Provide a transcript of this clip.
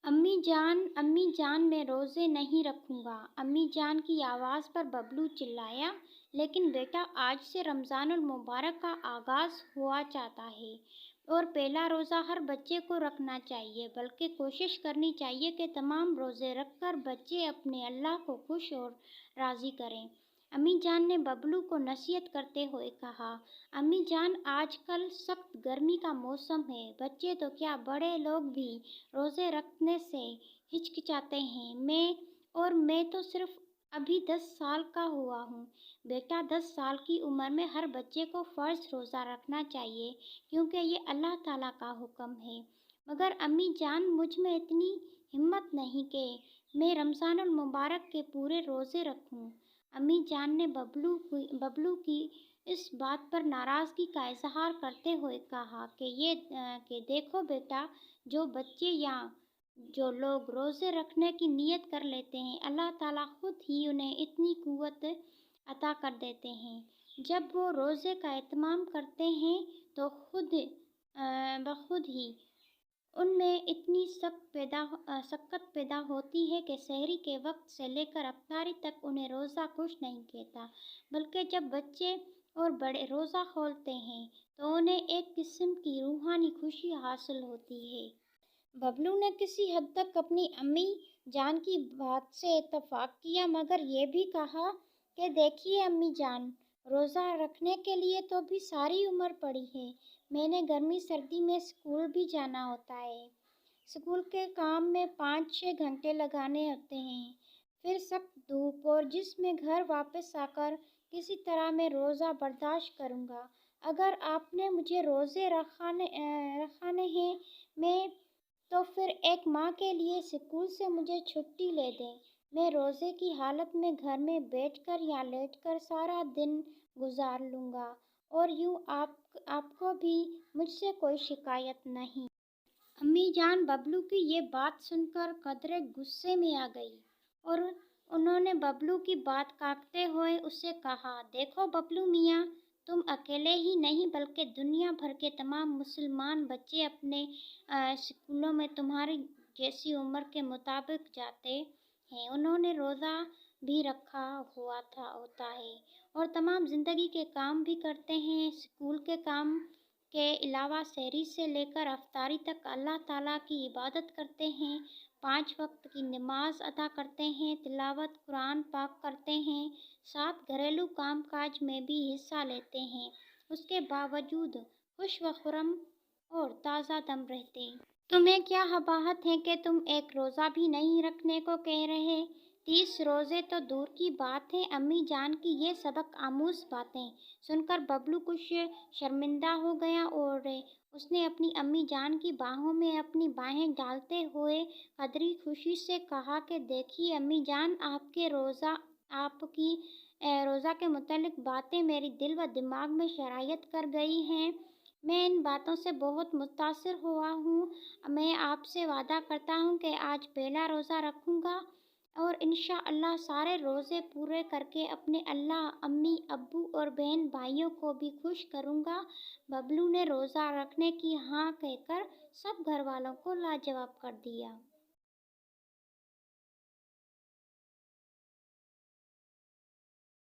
امی جان میں روزے نہیں رکھوں گا۔ امی جان کی آواز پر ببلو چلایا، لیکن بیٹا آج سے رمضان المبارک کا آغاز ہوا جاتا ہے اور پہلا روزہ ہر بچے کو رکھنا چاہیے، بلکہ کوشش کرنی چاہیے کہ تمام روزے رکھ کر بچے اپنے اللہ کو خوش اور راضی کریں۔ امی جان نے ببلو کو نصیحت کرتے ہوئے کہا، امی جان آج کل سخت گرمی کا موسم ہے، بچے تو کیا بڑے لوگ بھی روزے رکھنے سے ہچکچاتے ہیں، میں تو صرف ابھی 10 سال کا ہوا ہوں۔ بیٹا 10 سال کی عمر میں ہر بچے کو فرض روزہ رکھنا چاہیے، کیونکہ یہ اللہ تعالیٰ کا حکم ہے۔ مگر امی جان مجھ میں اتنی ہمت نہیں کہ میں رمضان المبارک کے پورے روزے رکھوں۔ امی جان نے ببلو کی اس بات پر ناراضگی کا اظہار کرتے ہوئے کہا کہ دیکھو بیٹا، جو بچے یا جو لوگ روزے رکھنے کی نیت کر لیتے ہیں، اللہ تعالیٰ خود ہی انہیں اتنی قوت عطا کر دیتے ہیں۔ جب وہ روزے کا اہتمام کرتے ہیں تو خود بخود ہی ان میں اتنی سخت پیدا ہوتی ہے کہ سحری کے وقت سے لے کر افطاری تک انہیں روزہ کچھ نہیں کہتا، بلکہ جب بچے اور بڑے روزہ کھولتے ہیں تو انہیں ایک قسم کی روحانی خوشی حاصل ہوتی ہے۔ ببلو نے کسی حد تک اپنی امی جان کی بات سے اتفاق کیا، مگر یہ بھی کہا کہ دیکھیے امی جان، روزہ رکھنے کے لیے تو ابھی ساری عمر پڑی ہے۔ میں نے گرمی سردی میں اسکول بھی جانا ہوتا ہے۔ اسکول کے کام میں 5-6 گھنٹے لگانے ہوتے ہیں، پھر سخت دھوپ، اور جس میں گھر واپس آ کر کسی طرح میں روزہ برداشت کروں گا۔ اگر آپ نے مجھے روزے رکھانے ہیں تو پھر ایک ماہ کے لیے اسکول سے مجھے چھٹی لے دیں۔ میں روزے کی حالت میں گھر میں بیٹھ کر یا لیٹ کر سارا دن گزار لوں گا، اور یوں آپ کو بھی مجھ سے کوئی شکایت نہیں۔ امی جان ببلو کی یہ بات سن کر قدرے غصے میں آ گئی اور انہوں نے ببلو کی بات کاٹتے ہوئے اسے کہا، دیکھو ببلو میاں، تم اکیلے ہی نہیں بلکہ دنیا بھر کے تمام مسلمان بچے اپنے اسکولوں میں تمہاری جیسی عمر کے مطابق جاتے ہیں۔ انہوں نے روزہ بھی رکھا ہوتا ہے اور تمام زندگی کے کام بھی کرتے ہیں۔ اسکول کے کام کے علاوہ سحری سے لے کر افطاری تک اللہ تعالیٰ کی عبادت کرتے ہیں، 5 وقت کی نماز ادا کرتے ہیں، تلاوت قرآن پاک کرتے ہیں، ساتھ گھریلو کام کاج میں بھی حصہ لیتے ہیں۔ اس کے باوجود خوش وخرم اور تازہ دم رہتے۔ تمہیں کیا قباحت ہے کہ تم ایک روزہ بھی نہیں رکھنے کو کہہ رہے؟ 30 روزے تو دور کی بات ہے۔ امی جان کی یہ سبق آموز باتیں سن کر ببلو کچھ شرمندہ ہو گیا اور اس نے اپنی امی جان کی باہوں میں اپنی باہیں ڈالتے ہوئے قدری خوشی سے کہا کہ دیکھیے امی جان، آپ کی روزہ کے متعلق باتیں میری دل و دماغ میں شرائط کر گئی ہیں۔ میں ان باتوں سے بہت متاثر ہوا ہوں۔ میں آپ سے وعدہ کرتا ہوں کہ آج پہلا روزہ رکھوں گا اور انشاءاللہ سارے روزے پورے کر کے اپنے اللہ، امی، ابو اور بہن بھائیوں کو بھی خوش کروں گا۔ ببلو نے روزہ رکھنے کی ہاں کہہ کر سب گھر والوں کو لاجواب کر دیا۔